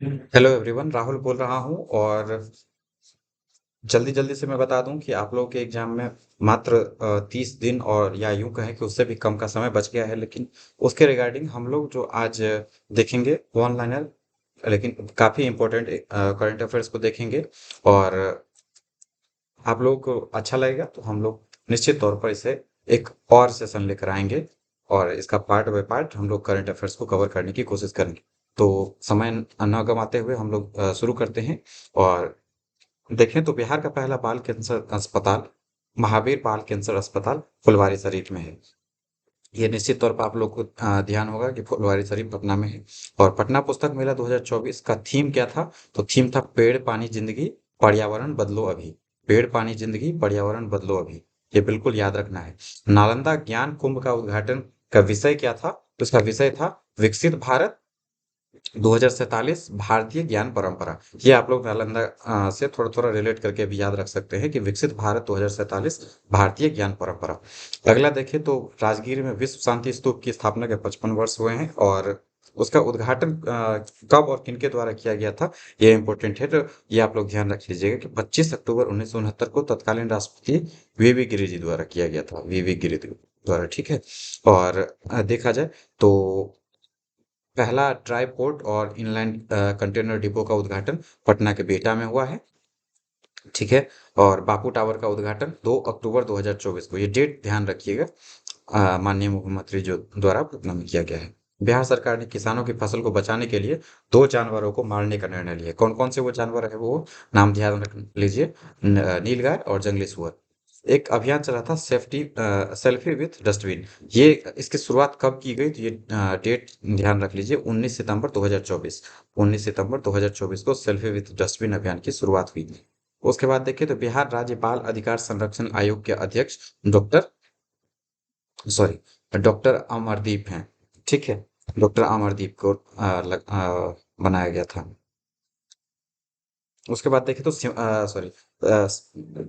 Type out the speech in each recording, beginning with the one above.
Hello everyone, Rahul बोल रहा हूँ। और जल्दी जल्दी से मैं बता दूं कि आप लोगों के एग्जाम में मात्र 30 दिन और या यूं कहें कि उससे भी कम का समय बच गया है। लेकिन उसके रिगार्डिंग हम लोग जो आज देखेंगे वन लाइनर, लेकिन काफ़ी इम्पोर्टेंट करंट अफेयर्स को देखेंगे। और आप लोगों को अच्छा लगेगा तो हम लोग निश्चित तौर पर इसे एक और सेशन लेकर आएंगे, और इसका पार्ट बाय पार्ट हम लोग करंट अफेयर्स को कवर करने की कोशिश करेंगे। तो समय न गंवाते हुए हम लोग शुरू करते हैं। और देखें तो बिहार का पहला बाल कैंसर अस्पताल महावीर बाल कैंसर अस्पताल फुलवारी शरीफ में है। ये निश्चित तौर पर आप लोग को ध्यान होगा कि फुलवारी शरीफ पटना में है। और पटना पुस्तक मेला 2024 का थीम क्या था? तो थीम था पेड़ पानी जिंदगी, पर्यावरण बदलो अभी। पेड़ पानी जिंदगी, पर्यावरण बदलो अभी। ये बिल्कुल याद रखना है। नालंदा ज्ञान कुंभ का उद्घाटन का विषय क्या था? तो इसका विषय था विकसित भारत 2047 भारतीय ज्ञान परंपरा। ये आप लोग नालंदा से थोड़ा थोड़ा रिलेट करके भी याद रख सकते हैं कि विकसित भारत 2047 भारतीय ज्ञान परंपरा। अगला देखें तो राजगीर में विश्व शांति स्तूप की स्थापना के 55 वर्ष हुए हैं। और उसका उद्घाटन कब और किनके द्वारा किया गया था, ये इंपॉर्टेंट है। तो ये आप लोग ध्यान रख लीजिएगा कि 25 अक्टूबर 1969 को तत्कालीन राष्ट्रपति वीवी गिरि जी द्वारा किया गया था, वीवी गिरि द्वारा। ठीक है। और देखा जाए तो पहला ड्राई पोर्ट और इनलैंड कंटेनर डिपो का उद्घाटन पटना के बिहटा में हुआ है। ठीक है। और बापू टावर का उद्घाटन 2 अक्टूबर 2024 को, ये डेट ध्यान रखिएगा, माननीय मुख्यमंत्री जो द्वारा पटना में किया गया है। बिहार सरकार ने किसानों की फसल को बचाने के लिए दो जानवरों को मारने का निर्णय लिया। कौन कौन से वो जानवर है, वो नाम ध्यान रख लीजिए। नीलगाय और जंगली सुअर। एक अभियान चला था सेल्फी विथ डस्टबिन। ये इसकी शुरुआत कब की गई? तो ये डेट ध्यान रख लीजिए, 19 सितंबर 2024। 19 सितंबर 2024 को सेल्फी विथ डस्टबिन अभियान की शुरुआत हुई थी। उसके बाद देखें तो बिहार राज्य बाल अधिकार संरक्षण आयोग के अध्यक्ष डॉक्टर डॉक्टर अमरदीप हैं। ठीक है। डॉक्टर अमरदीप को बनाया गया था। उसके बाद देखें तो सॉरी,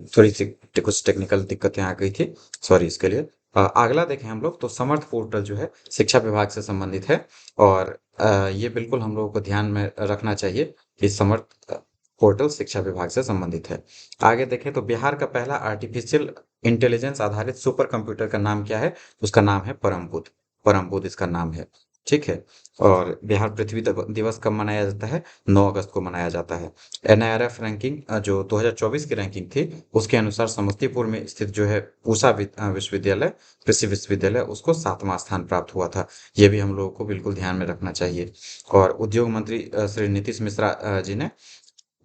थोड़ी सी कुछ टेक्निकल दिक्कतें आ गई थी, सॉरी इसके लिए। अगला देखें हम लोग तो समर्थ पोर्टल जो है शिक्षा विभाग से संबंधित है। और ये बिल्कुल हम लोगों को ध्यान में रखना चाहिए कि समर्थ पोर्टल शिक्षा विभाग से संबंधित है। आगे देखें तो बिहार का पहला आर्टिफिशियल इंटेलिजेंस आधारित सुपर कंप्यूटर का नाम क्या है? उसका नाम है परम बुद्ध। परम बुद्ध इसका नाम है। ठीक है। और बिहार पृथ्वी दिवस कब मनाया जाता है? 9 अगस्त को मनाया जाता है। एनआईआरएफ रैंकिंग जो 2024 की रैंकिंग थी, उसके अनुसार समस्तीपुर में स्थित जो है पूसा विश्वविद्यालय, कृषि विश्वविद्यालय, उसको 7वां स्थान प्राप्त हुआ था। ये भी हम लोगों को बिल्कुल ध्यान में रखना चाहिए। और उद्योग मंत्री श्री नीतीश मिश्रा जी ने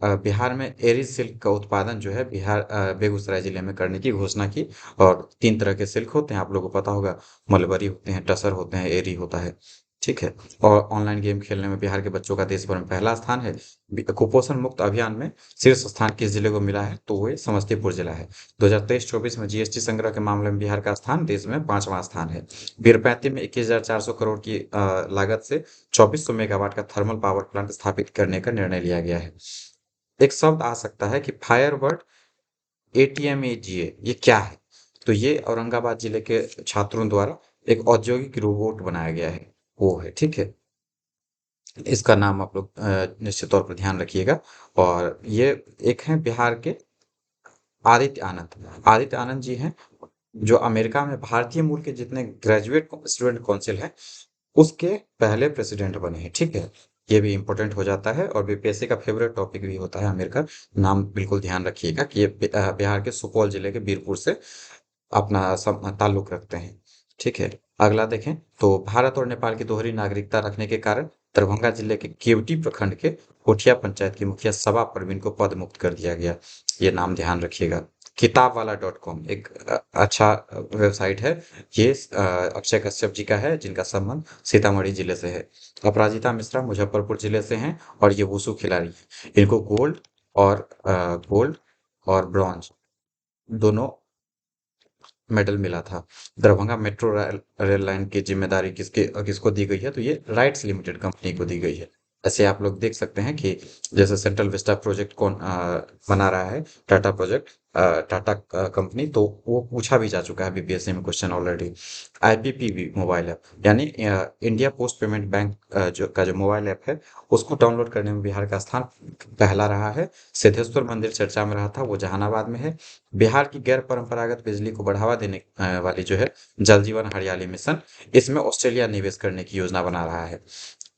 बिहार में एरी सिल्क का उत्पादन जो है बिहार बेगूसराय जिले में करने की घोषणा की। और 3 तरह के सिल्क होते हैं, आप लोगों को पता होगा। मलबरी होते हैं, टसर होते हैं, एरी होता है। ठीक है। और ऑनलाइन गेम खेलने में बिहार के बच्चों का देश भर में पहला स्थान है। कुपोषण मुक्त अभियान में शीर्ष स्थान किस जिले को मिला है? तो वो समस्तीपुर जिला है। 2023-24 में जीएसटी संग्रह के मामले में बिहार का स्थान देश में 5वां स्थान है। बीरपैंती में 21,400 करोड़ की लागत से 2400 मेगावाट का थर्मल पावर प्लांट स्थापित करने का निर्णय लिया गया है। एक शब्द आ सकता है कि फायरवर्ड एटीएमएजीए, ये क्या है? तो ये औरंगाबाद जिले के छात्रों द्वारा एक औद्योगिक रोबोट बनाया गया है, वो है। ठीक है। इसका नाम आप लोग निश्चित तौर पर ध्यान रखिएगा। और ये एक है बिहार के आदित्य आनंद। आदित्य आनंद जी हैं जो अमेरिका में भारतीय मूल के जितने ग्रेजुएट स्टूडेंट काउंसिल है उसके पहले प्रेसिडेंट बने हैं। ठीक है। ये भी इम्पोर्टेंट हो जाता है और बीपीएससी का फेवरेट टॉपिक भी होता है अमेरिका। नाम बिल्कुल ध्यान रखिएगा कि ये बिहार के सुपौल जिले के बीरपुर से अपना ताल्लुक रखते हैं। ठीक है। अगला देखें तो भारत और नेपाल की दोहरी नागरिकता रखने के कारण दरभंगा जिले के केवटी प्रखंड के कोठिया पंचायत की मुखिया सभा परवीन को पद मुक्त कर दिया गया। ये नाम ध्यान रखिएगा। किताबवाला.com एक अच्छा वेबसाइट है। ये अक्षय कश्यप जी का है जिनका संबंध सीतामढ़ी जिले से है। अपराजिता मिश्रा मुजफ्फरपुर जिले से हैं और ये वुशु खिलाड़ी हैं। इनको गोल्ड और ब्रॉन्ज दोनों मेडल मिला था। दरभंगा मेट्रो रेल लाइन की जिम्मेदारी किसको दी गई है? तो ये राइट्स लिमिटेड कंपनी को दी गई है। ऐसे आप लोग देख सकते हैं कि जैसे सेंट्रल विस्टा प्रोजेक्ट कौन बना रहा है, टाटा प्रोजेक्ट, टाटा कंपनी, तो वो पूछा भी जा चुका है बीपीएससी में question already. IPPB mobile app, यानी इंडिया पोस्ट पेमेंट बैंक जो मोबाइल ऐप है, उसको डाउनलोड करने में बिहार का स्थान पहला रहा है। सिद्धेश्वर मंदिर चर्चा में रहा था, वो जहानाबाद में है। बिहार की गैर परंपरागत बिजली को बढ़ावा देने वाली जो है जल जीवन हरियाली मिशन, इसमें ऑस्ट्रेलिया निवेश करने की योजना बना रहा है।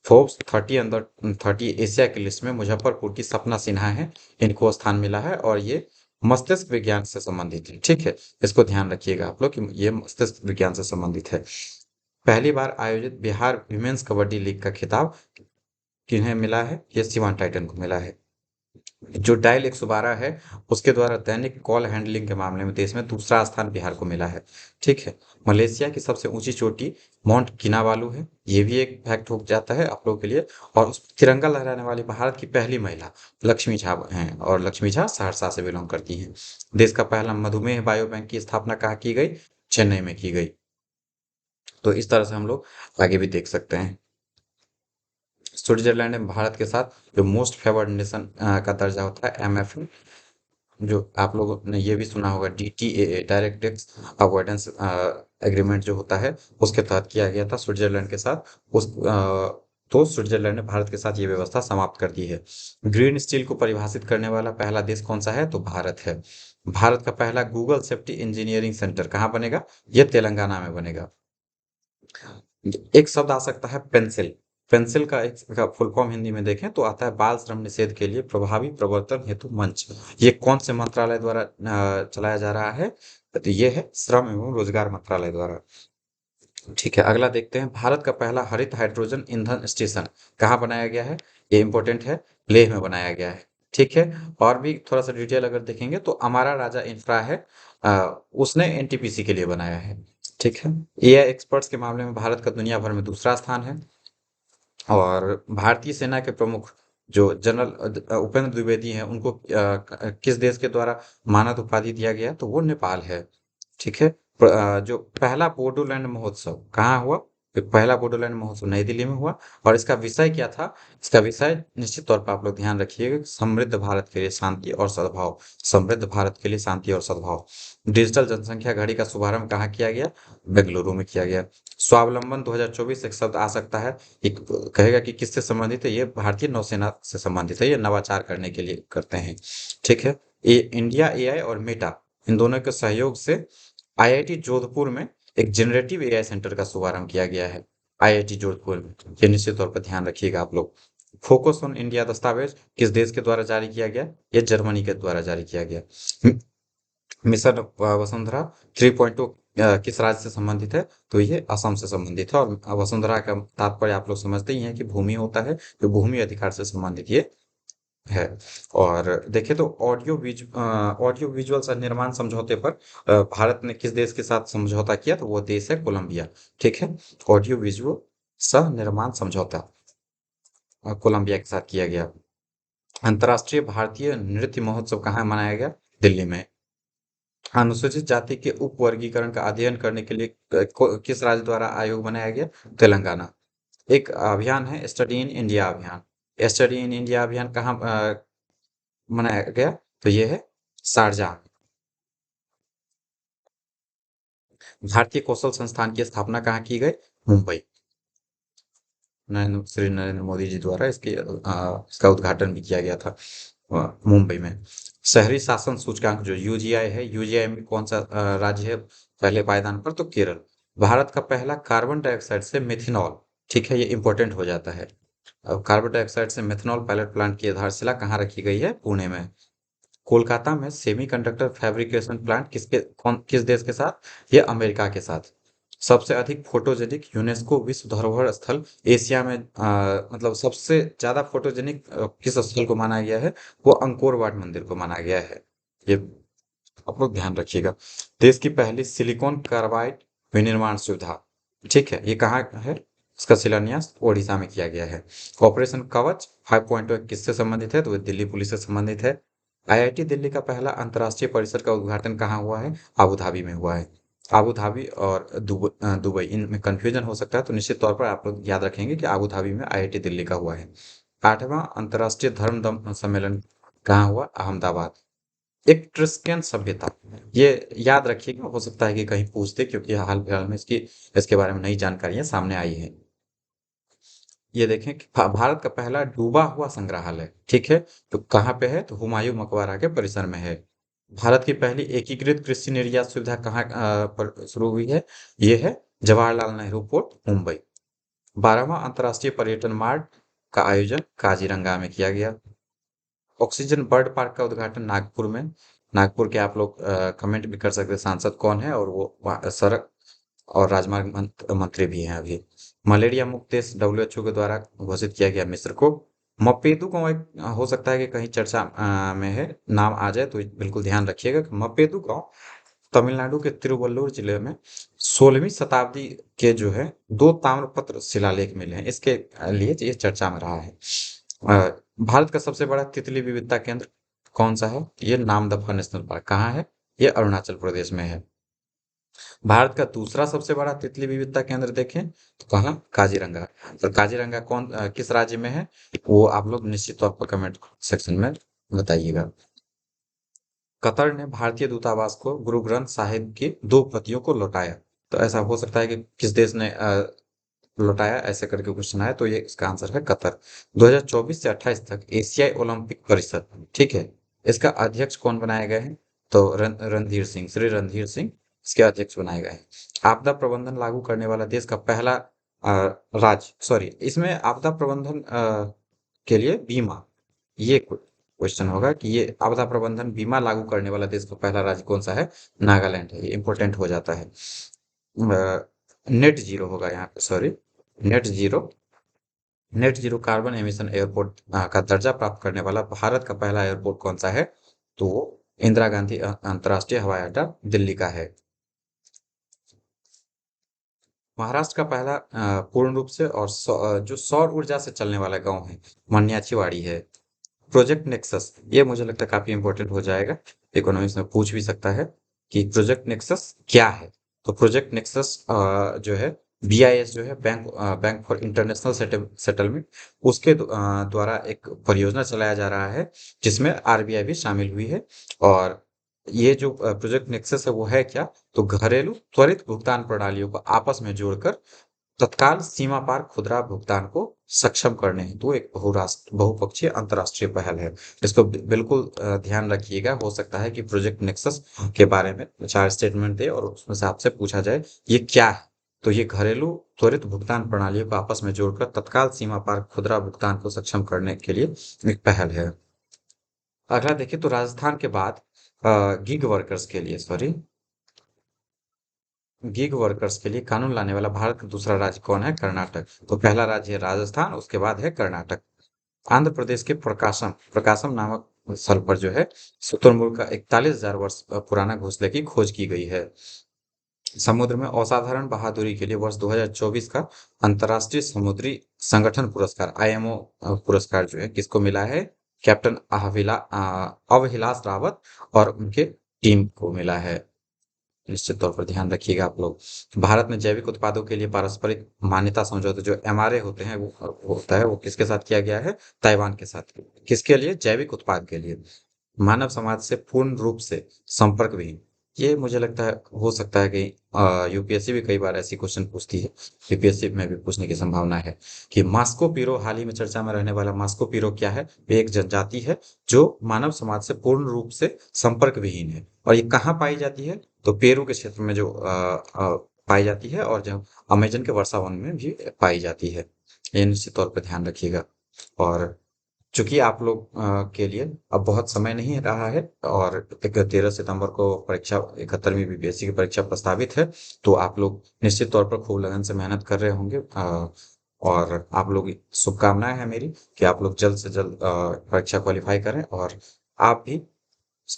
फोर्ब्स 30 एशिया की लिस्ट में मुजफ्फरपुर की सपना सिन्हा है, इनको स्थान मिला है, और ये मस्तिष्क विज्ञान से संबंधित है। ठीक है, इसको ध्यान रखिएगा आप लोग कि ये मस्तिष्क विज्ञान से संबंधित है। पहली बार आयोजित बिहार विमेंस कबड्डी लीग का खिताब किन्हें मिला है? ये सिवान टाइटन को मिला है। जो डायल 112 है, उसके द्वारा दैनिक कॉल हैंडलिंग के मामले में देश में दूसरा स्थान बिहार को मिला है। ठीक है, मलेशिया की सबसे ऊंची चोटी माउंट किनाबालू है, ये भी एक फैक्ट हो जाता है आप लोगों के लिए। और उस पर तिरंगा लहराने वाली भारत की पहली महिला लक्ष्मी झा हैं, और लक्ष्मी झा सहरसा से बिलोंग करती हैं। देश का पहला मधुमेह बायो बैंक की स्थापना कहाँ की गई? चेन्नई में की गई। तो इस तरह से हम लोग आगे भी देख सकते हैं। स्विट्जरलैंड में भारत के साथ जो मोस्ट फेवर्ड नेशन का दर्जा होता है, एमएफ, जो आप लोगों ने ये भी सुना होगा, डीटीएए, डायरेक्ट टैक्स अवॉइडेंस एग्रीमेंट जो होता है, उसके तहत किया गया था स्विट्जरलैंड के साथ। तो स्विट्जरलैंड ने भारत के साथ ये व्यवस्था समाप्त कर दी है। ग्रीन स्टील को परिभाषित करने वाला पहला देश कौन सा है? तो भारत है। भारत का पहला गूगल सेफ्टी इंजीनियरिंग सेंटर कहाँ बनेगा? ये तेलंगाना में बनेगा। एक शब्द आ सकता है पेंसिल। पेंसिल का एक का फुल फॉर्म हिंदी में देखें तो आता है बाल श्रम निषेध के लिए प्रभावी प्रवर्तन हेतु मंच। ये कौन से मंत्रालय द्वारा चलाया जा रहा है? तो ये है श्रम एवं रोजगार मंत्रालय द्वारा। ठीक है, अगला देखते हैं। भारत का पहला हरित हाइड्रोजन ईंधन स्टेशन कहाँ बनाया गया है? ये इंपॉर्टेंट है, लेह में बनाया गया है। ठीक है, और भी थोड़ा सा डिटेल अगर देखेंगे तो अमारा राजा इंफ्रा है, उसने एनटीपीसी के लिए बनाया है। ठीक है, एआई एक्सपर्ट्स के मामले में भारत का दुनिया भर में दूसरा स्थान है। और भारतीय सेना के प्रमुख जो जनरल उपेंद्र द्विवेदी हैं, उनको किस देश के द्वारा मानद उपाधि दिया गया? तो वो नेपाल है। ठीक है, जो पहला बोडोलैंड महोत्सव कहाँ हुआ? तो पहला बोडोलैंड महोत्सव नई दिल्ली में हुआ। और इसका विषय क्या था? इसका विषय निश्चित तौर पर आप लोग ध्यान रखिएगा, समृद्ध भारत के लिए शांति और सद्भाव। समृद्ध भारत के लिए शांति और सद्भाव। डिजिटल जनसंख्या घड़ी का शुभारंभ कहाँ किया गया? बेंगलुरु में किया गया। स्वावलंबन 2024 एक शब्द आ सकता है, एक कहेगा कि किससे संबंधित है? ये भारतीय नौसेना से संबंधित है, ये नवाचार करने के लिए करते हैं। ठीक है, ये इंडिया एआई और मेटा, इन दोनों के सहयोग से आईआईटी जोधपुर में एक जनरेटिव एआई सेंटर का शुभारंभ किया गया है, आईआईटी जोधपुर में। ये निश्चित तौर पर ध्यान रखिएगा आप लोग। फोकस ऑन इंडिया दस्तावेज किस देश के द्वारा जारी किया गया? ये जर्मनी के द्वारा जारी किया गया। मिशन वसुंधरा 3.2 किस राज्य से संबंधित है? तो ये असम से संबंधित है। और वसुंधरा का तात्पर्य आप लोग समझते ही हैं कि भूमि होता है, तो भूमि अधिकार से संबंधित ये है। और देखें तो ऑडियो विजुअल सह निर्माण समझौते पर भारत ने किस देश के साथ समझौता किया? तो वो देश है कोलंबिया। ठीक है, ऑडियो विजुअल सह निर्माण समझौता कोलंबिया के साथ किया गया। अंतर्राष्ट्रीय भारतीय नृत्य महोत्सव कहाँ मनाया गया? दिल्ली में। अनुसूचित जाति के उप वर्गीकरण का अध्ययन करने के लिए किस राज्य द्वारा आयोग बनाया गया? तेलंगाना। एक अभियान है स्टडी इन इंडिया अभियान। स्टडी इन इंडिया अभियान कहाँ मनाया गया? तो ये है शारजाह। भारतीय कौशल संस्थान की स्थापना कहाँ की गई? मुंबई। श्री नरेंद्र मोदी जी द्वारा इसका उद्घाटन भी किया गया था मुंबई में। शहरी शासन सूचकांक जो यूजीआई है, यूजीआई में कौन सा राज्य है पहले पायदान पर? तो केरल। भारत का पहला कार्बन डाइऑक्साइड से मेथनॉल, ठीक है, ये इंपॉर्टेंट हो जाता है। अब कार्बन डाइऑक्साइड से मेथनॉल पायलट प्लांट की आधारशिला कहाँ रखी गई है? पुणे में। कोलकाता में सेमीकंडक्टर फैब्रिकेशन प्लांट किस देश के साथ? ये अमेरिका के साथ। सबसे अधिक फोटोजेनिक यूनेस्को विश्व धरोहर स्थल एशिया में, मतलब सबसे ज्यादा फोटोजेनिक किस स्थल को माना गया है? वो अंकोर वाट मंदिर को माना गया है। ये आप लोग ध्यान रखिएगा। देश की पहली सिलिकॉन कार्बाइड विनिर्माण सुविधा, ठीक है, ये कहाँ है? इसका शिलान्यास ओडिशा में किया गया है। ऑपरेशन कवच 5.0 किससे संबंधित है? तो ये दिल्ली पुलिस से संबंधित है। आईआईटी दिल्ली का पहला अंतर्राष्ट्रीय परिसर का उद्घाटन कहाँ हुआ है? अबू धाबी में हुआ है। अबू धाबी और दुबई, इनमें कंफ्यूजन हो सकता है, तो निश्चित तौर पर आप लोग याद रखेंगे कि अबू धाबी में आईआईटी दिल्ली का हुआ है। 8वां अंतर्राष्ट्रीय धर्म दम सम्मेलन कहाँ हुआ? अहमदाबाद। इट्रस्कियन सभ्यता, ये याद रखिएगा, हो सकता है कि कहीं पूछ दे, क्योंकि हाल फिलहाल में इसके बारे में नई जानकारियां सामने आई हैं। ये देखें कि भारत का पहला डूबा हुआ संग्रहालय, ठीक है, तो कहाँ पे है? तो हुमायूं मकबरा के परिसर में है। भारत की पहली एकीकृत कृषि निर्यात सुविधा कहाँ पर शुरू हुई है? ये है जवाहरलाल नेहरू पोर्ट, मुंबई। 12वां अंतर्राष्ट्रीय पर्यटन मार्ट का आयोजन काजीरंगा में किया गया। ऑक्सीजन बर्ड पार्क का उद्घाटन नागपुर में। नागपुर के आप लोग कमेंट भी कर सकते हैं सांसद कौन है, और वो सड़क और राजमार्ग मंत्री भी हैं अभी। मलेरिया मुक्त देश डब्ल्यूएचओ के द्वारा घोषित किया गया मिस्र को। मप्पेदू गांव एक हो सकता है कि कहीं चर्चा में है, नाम आ जाए तो बिल्कुल ध्यान रखिएगा कि मप्पेदू गांव तमिलनाडु के तिरुवल्लुवर जिले में 16वीं शताब्दी के जो है दो ताम्रपत्र शिलालेख मिले हैं, इसके लिए ये चर्चा में रहा है। भारत का सबसे बड़ा तितली विविधता केंद्र कौन सा है? ये नामदफा नेशनल पार्क कहाँ है? ये अरुणाचल प्रदेश में है। भारत का दूसरा सबसे बड़ा तितली विविधता केंद्र देखें तो कहाँ? काजीरंगा। और काजीरंगा किस राज्य में है? वो आप लोग निश्चित तौर पर कमेंट सेक्शन में बताइएगा। कतर ने भारतीय दूतावास को गुरु ग्रंथ साहिब की 2 प्रतियों को लौटाया। तो ऐसा हो सकता है कि किस देश ने लौटाया, ऐसे करके क्वेश्चन आया, तो ये इसका आंसर है कतर। 2024 से 28 तक एशियाई ओलंपिक परिषद, ठीक है, इसका अध्यक्ष कौन बनाए गए हैं? तो रणधीर सिंह, श्री रणधीर सिंह इसके अध्यक्ष बनाए गए हैं। आपदा प्रबंधन लागू करने वाला देश का पहला राज्य, सॉरी, इसमें आपदा प्रबंधन के लिए बीमा, ये क्वेश्चन होगा कि ये आपदा प्रबंधन बीमा लागू करने वाला देश का पहला राज्य कौन सा है? नागालैंड है। ये इंपॉर्टेंट हो जाता है। नेट जीरो होगा यहाँ पे, sorry, net zero. Net zero carbon emission airport का दर्जा प्राप्त करने वाला भारत का पहला एयरपोर्ट कौन सा है? तो वो इंदिरा गांधी अंतर्राष्ट्रीय हवाई अड्डा दिल्ली का है। महाराष्ट्र का पहला पूर्ण रूप से और जो सौर ऊर्जा से चलने वाला गांव है, मन्याचीवाड़ी है। प्रोजेक्ट नेक्सस, ये मुझे लगता है काफी इंपॉर्टेंट हो जाएगा, इकोनॉमिक्स में पूछ भी सकता है कि प्रोजेक्ट नेक्सस क्या है। तो प्रोजेक्ट नेक्सस जो है बीआईएस जो है, बैंक फॉर इंटरनेशनल सेटलमेंट, उसके द्वारा एक परियोजना चलाया जा रहा है, जिसमें आरबीआई भी शामिल हुई है। और ये जो प्रोजेक्ट नेक्सस है वो है क्या? तो घरेलू त्वरित भुगतान प्रणालियों को आपस में जोड़कर तत्काल सीमा पार खुदरा भुगतान को सक्षम करने हेतु एक बहुपक्षीय अंतर्राष्ट्रीय पहल है। इसको बिल्कुल ध्यान रखिएगा, हो सकता है कि प्रोजेक्ट नेक्सस के बारे में 4 स्टेटमेंट दे और उसमें से आपसे पूछा जाए ये क्या है? तो ये घरेलू त्वरित भुगतान प्रणालियों को आपस में जोड़कर तत्काल सीमा पार खुदरा भुगतान को सक्षम करने के लिए एक पहल है। अगला देखिए, तो राजस्थान के बाद गिग वर्कर्स के लिए, सॉरी, गिग वर्कर्स के लिए कानून लाने वाला भारत का दूसरा राज्य कौन है? कर्नाटक। तो पहला राज्य है राजस्थान, उसके बाद है कर्नाटक। आंध्र प्रदेश के प्रकाशम प्रकाशम नामक स्थल पर जो है शुतुरमुर्ग का 41,000 वर्ष पुराना घोंसले की खोज की गई है। समुद्र में असाधारण बहादुरी के लिए वर्ष 2024 का अंतर्राष्ट्रीय समुद्री संगठन पुरस्कार, आईएमओ पुरस्कार जो है किसको मिला है? कैप्टन अवहिलास रावत और उनके टीम को मिला है। निश्चित तौर पर ध्यान रखिएगा आप लोग। भारत में जैविक उत्पादों के लिए पारस्परिक मान्यता समझौते जो एमआरए होते हैं, वो होता है, वो किसके साथ किया गया है? ताइवान के साथ। किसके लिए? जैविक उत्पाद के लिए। मानव समाज से पूर्ण रूप से संपर्क विहीन, ये मुझे लगता है हो सकता है कि यूपीएससी भी कई बार ऐसी क्वेश्चन पूछती है, यूपीएससी में भी पूछने की संभावना है कि मास्को पीरो, हाल ही में चर्चा में रहने वाला मास्को पीरो क्या है? वे एक जनजाति है जो मानव समाज से पूर्ण रूप से संपर्क विहीन है। और ये कहाँ पाई जाती है? तो पेरू के क्षेत्र में जो पाई जाती है, और जो अमेजन के वर्षा वन में भी पाई जाती है। ये निश्चित तौर पर ध्यान रखिएगा। और चूंकि आप लोग के लिए अब बहुत समय नहीं रहा है, और 13 सितंबर को परीक्षा 71वीं बीपीएससी की परीक्षा प्रस्तावित है, तो आप लोग निश्चित तौर पर खूब लगन से मेहनत कर रहे होंगे। और आप लोग, शुभकामनाएं हैं मेरी कि आप लोग जल्द से जल्द परीक्षा क्वालिफाई करें, और आप भी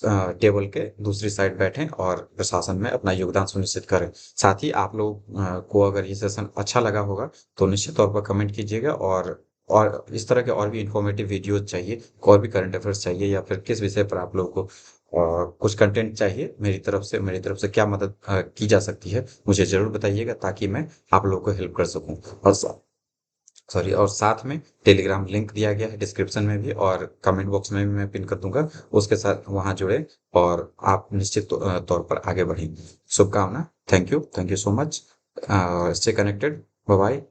टेबल के दूसरी साइड बैठें और प्रशासन में अपना योगदान सुनिश्चित करें। साथ ही आप लोग को अगर ये सेशन अच्छा लगा होगा तो निश्चित तौर पर कमेंट कीजिएगा, और इस तरह के और भी इंफॉर्मेटिव वीडियोज चाहिए, और भी करंट अफेयर्स चाहिए, या फिर किस विषय पर आप लोगों को कुछ कंटेंट चाहिए, मेरी तरफ से क्या मदद की जा सकती है, मुझे ज़रूर बताइएगा, ताकि मैं आप लोगों को हेल्प कर सकूं। और सॉरी, और साथ में टेलीग्राम लिंक दिया गया है डिस्क्रिप्शन में भी, और कमेंट बॉक्स में भी मैं पिन कर दूंगा। उसके साथ वहाँ जुड़े और आप निश्चित तौर पर आगे बढ़ेंगे। शुभकामना। Thank you so much. Stay connected. Bye bye.